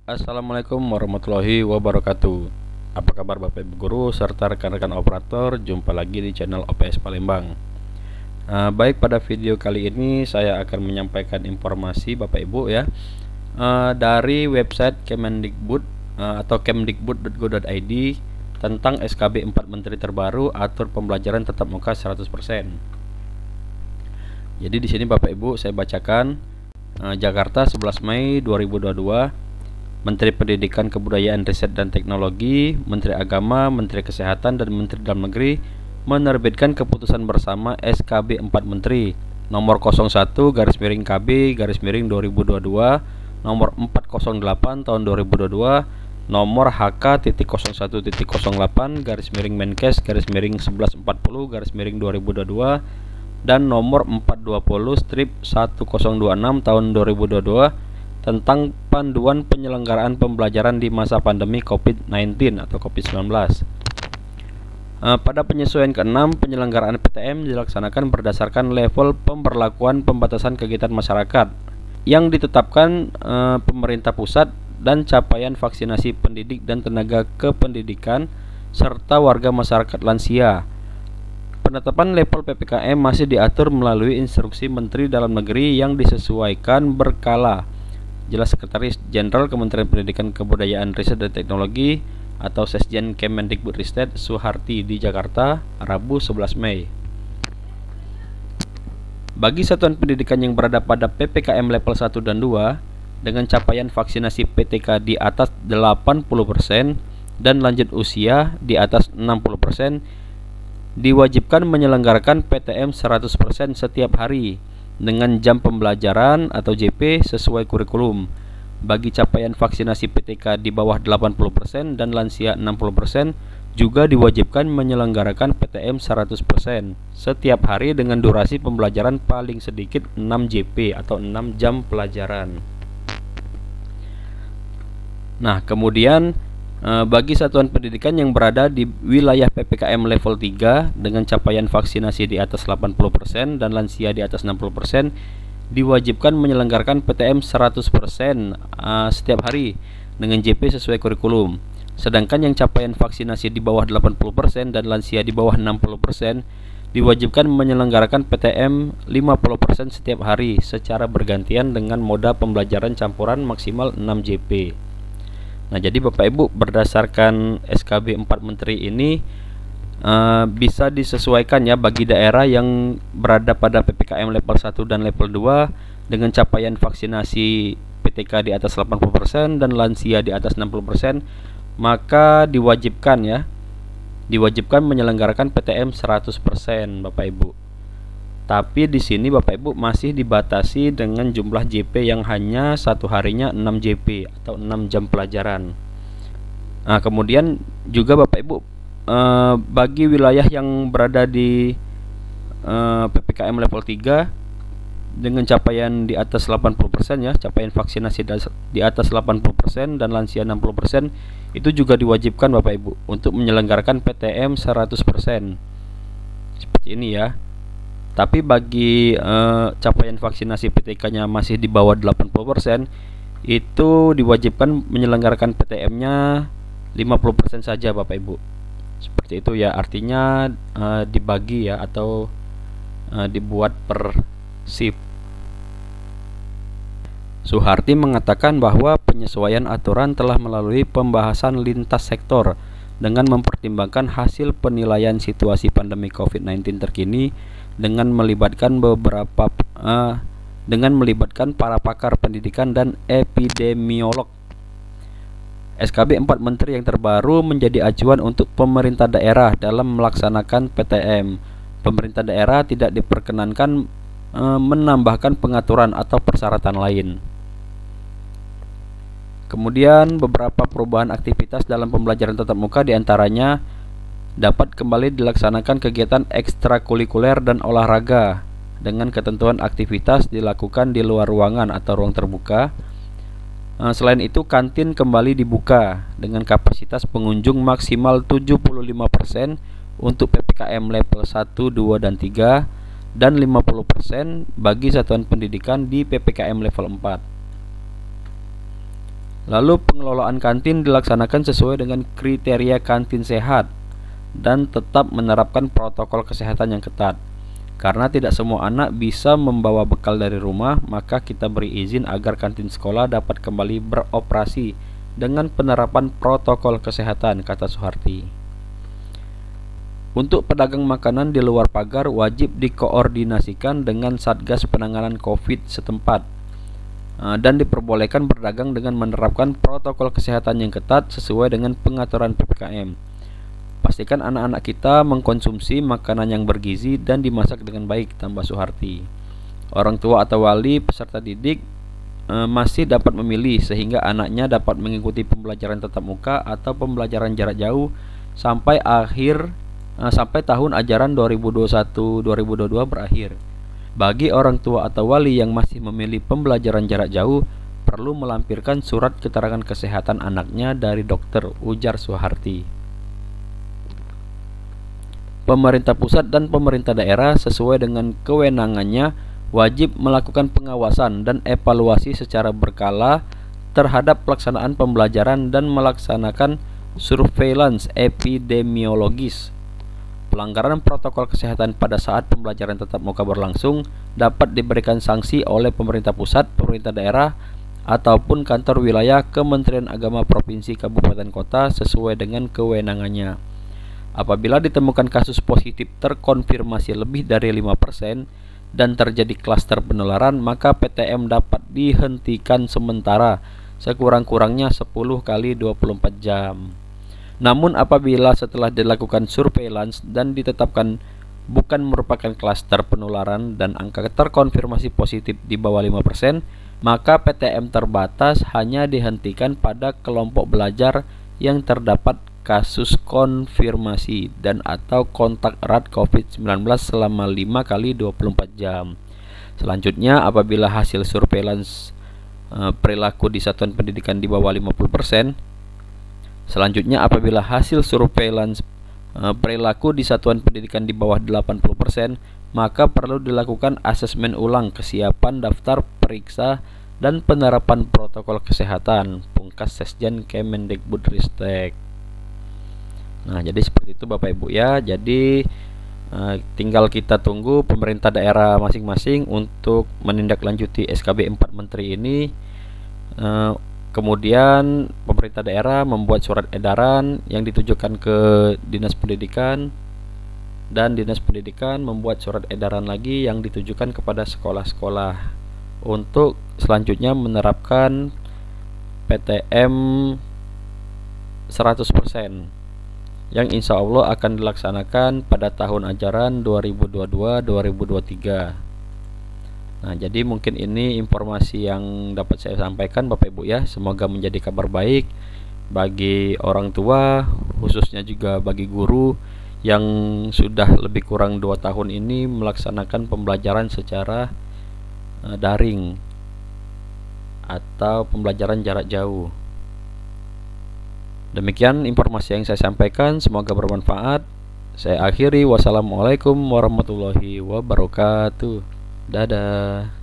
Assalamualaikum warahmatullahi wabarakatuh. Apa kabar Bapak Ibu Guru serta rekan-rekan operator? Jumpa lagi di channel OPS Palembang. Baik, pada video kali ini saya akan menyampaikan informasi Bapak Ibu ya, dari website Kemendikbud atau kemdikbud.go.id tentang SKB 4 Menteri terbaru atur pembelajaran tatap muka 100%. Jadi di sini Bapak Ibu saya bacakan, Jakarta 11 Mei 2022. Menteri Pendidikan, Kebudayaan, Riset dan Teknologi, Menteri Agama, Menteri Kesehatan, dan Menteri Dalam Negeri menerbitkan keputusan bersama SKB 4 Menteri nomor 01-KB-2022, nomor 408 tahun 2022, nomor HK.08-Menkes-1140-2022, dan nomor 420-1026 tahun 2022 tentang panduan penyelenggaraan pembelajaran di masa pandemi COVID-19 atau COVID-19. Pada penyesuaian ke-6, penyelenggaraan PTM dilaksanakan berdasarkan level pemberlakuan pembatasan kegiatan masyarakat yang ditetapkan pemerintah pusat dan capaian vaksinasi pendidik dan tenaga kependidikan serta warga masyarakat lansia. Penetapan level PPKM masih diatur melalui instruksi Menteri Dalam Negeri yang disesuaikan berkala. Jelas Sekretaris Jenderal Kementerian Pendidikan, Kebudayaan, Riset dan Teknologi atau Sesjen Kemendikbudristek Suharti di Jakarta, Rabu 11 Mei. Bagi satuan pendidikan yang berada pada PPKM level 1 dan 2 dengan capaian vaksinasi PTK di atas 80% dan lanjut usia di atas 60%, diwajibkan menyelenggarakan PTM 100% setiap hari dengan jam pembelajaran atau JP sesuai kurikulum. Bagi capaian vaksinasi PTK di bawah 80% dan lansia 60%, juga diwajibkan menyelenggarakan PTM 100% setiap hari dengan durasi pembelajaran paling sedikit 6 JP atau 6 jam pelajaran. Nah, kemudian bagi satuan pendidikan yang berada di wilayah PPKM level 3 dengan capaian vaksinasi di atas 80% dan lansia di atas 60%, diwajibkan menyelenggarakan PTM 100% setiap hari dengan JP sesuai kurikulum. Sedangkan yang capaian vaksinasi di bawah 80% dan lansia di bawah 60%, diwajibkan menyelenggarakan PTM 50% setiap hari secara bergantian dengan moda pembelajaran campuran maksimal 6 JP. Nah, jadi Bapak Ibu, berdasarkan SKB 4 Menteri ini bisa disesuaikan ya bagi daerah yang berada pada PPKM level 1 dan level 2 dengan capaian vaksinasi PTK di atas 80% dan lansia di atas 60%, maka diwajibkan menyelenggarakan PTM 100% Bapak Ibu. Tapi di sini Bapak Ibu masih dibatasi dengan jumlah JP yang hanya satu harinya 6 JP atau 6 jam pelajaran. Nah, kemudian juga Bapak Ibu, bagi wilayah yang berada di PPKM level 3 dengan capaian di atas 80% ya, capaian vaksinasi di atas 80% dan lansia 60%, itu juga diwajibkan Bapak Ibu untuk menyelenggarakan PTM 100%. Seperti ini ya. Tapi bagi capaian vaksinasi PTK-nya masih di bawah 80%, itu diwajibkan menyelenggarakan PTM-nya 50% saja Bapak Ibu. Seperti itu ya, artinya dibagi ya atau dibuat per shift. Suharti mengatakan bahwa penyesuaian aturan telah melalui pembahasan lintas sektor dengan mempertimbangkan hasil penilaian situasi pandemi COVID-19 terkini dengan melibatkan para pakar pendidikan dan epidemiolog. SKB 4 Menteri yang terbaru menjadi acuan untuk pemerintah daerah dalam melaksanakan PTM. Pemerintah daerah tidak diperkenankan menambahkan pengaturan atau persyaratan lain. Kemudian beberapa perubahan aktivitas dalam pembelajaran tatap muka diantaranya dapat kembali dilaksanakan kegiatan ekstrakurikuler dan olahraga dengan ketentuan aktivitas dilakukan di luar ruangan atau ruang terbuka. Selain itu, kantin kembali dibuka dengan kapasitas pengunjung maksimal 75% untuk PPKM level 1, 2, dan 3 dan 50% bagi satuan pendidikan di PPKM level 4. Lalu pengelolaan kantin dilaksanakan sesuai dengan kriteria kantin sehat dan tetap menerapkan protokol kesehatan yang ketat. Karena tidak semua anak bisa membawa bekal dari rumah, maka kita beri izin agar kantin sekolah dapat kembali beroperasi dengan penerapan protokol kesehatan, kata Soeharti. Untuk pedagang makanan di luar pagar wajib dikoordinasikan dengan Satgas Penanganan COVID setempat dan diperbolehkan berdagang dengan menerapkan protokol kesehatan yang ketat sesuai dengan pengaturan PPKM. Pastikan anak-anak kita mengkonsumsi makanan yang bergizi dan dimasak dengan baik, tambah Soeharti. Orang tua atau wali peserta didik masih dapat memilih sehingga anaknya dapat mengikuti pembelajaran tatap muka atau pembelajaran jarak jauh sampai tahun ajaran 2021-2022 berakhir. Bagi orang tua atau wali yang masih memilih pembelajaran jarak jauh, perlu melampirkan surat keterangan kesehatan anaknya dari dokter, ujar Soeharti. Pemerintah pusat dan pemerintah daerah sesuai dengan kewenangannya wajib melakukan pengawasan dan evaluasi secara berkala terhadap pelaksanaan pembelajaran dan melaksanakan surveillance epidemiologis. Pelanggaran protokol kesehatan pada saat pembelajaran tatap muka berlangsung dapat diberikan sanksi oleh pemerintah pusat, pemerintah daerah, ataupun kantor wilayah Kementerian Agama Provinsi Kabupaten Kota sesuai dengan kewenangannya. Apabila ditemukan kasus positif terkonfirmasi lebih dari 5% dan terjadi klaster penularan, maka PTM dapat dihentikan sementara sekurang-kurangnya 10 kali 24 jam. Namun apabila setelah dilakukan surveillance dan ditetapkan bukan merupakan klaster penularan dan angka terkonfirmasi positif di bawah 5%, maka PTM terbatas hanya dihentikan pada kelompok belajar yang terdapat kasus konfirmasi dan atau kontak erat COVID-19 selama 5 kali 24 jam. Selanjutnya, apabila hasil surveillance perilaku di satuan pendidikan di bawah 50%, perilaku di satuan pendidikan di bawah 80%, maka perlu dilakukan asesmen ulang kesiapan daftar periksa dan penerapan protokol kesehatan, pungkas Sekjen Kemendikbudristek. Nah, jadi seperti itu Bapak Ibu ya. Jadi tinggal kita tunggu pemerintah daerah masing-masing untuk menindaklanjuti SKB 4 Menteri ini. Kemudian pemerintah daerah membuat surat edaran yang ditujukan ke Dinas Pendidikan, dan Dinas Pendidikan membuat surat edaran lagi yang ditujukan kepada sekolah-sekolah untuk selanjutnya menerapkan PTM 100% yang insya Allah akan dilaksanakan pada tahun ajaran 2022-2023. Nah, jadi mungkin ini informasi yang dapat saya sampaikan Bapak Ibu ya. Semoga menjadi kabar baik bagi orang tua, khususnya juga bagi guru yang sudah lebih kurang 2 tahun ini melaksanakan pembelajaran secara daring atau pembelajaran jarak jauh. Demikian informasi yang saya sampaikan, semoga bermanfaat. Saya akhiri, wassalamualaikum warahmatullahi wabarakatuh. Dadah.